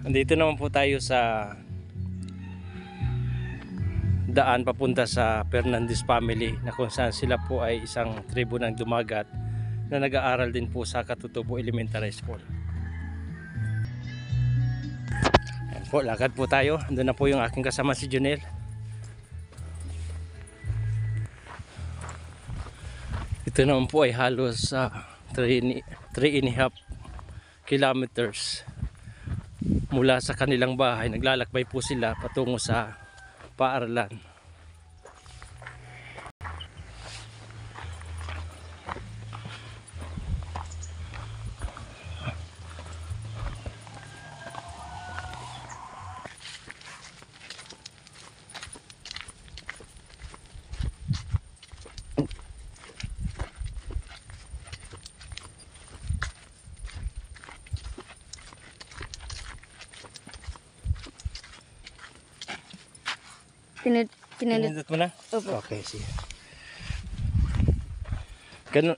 Andito naman po tayo sa daan papunta sa Fernandez family, na kung saan sila po ay isang tribo ng Dumagat na nag-aaral din po sa Katutubo Elementary School. Ayan po, lakad po tayo. Andun na po yung aking kasama si Junel. Ito naman po ay halos 3.5 kilometers mula sa kanilang bahay. Naglalakbay po sila patungo sa paaralan. Pinindot mo na? Opo. Okay, sige. Ganun.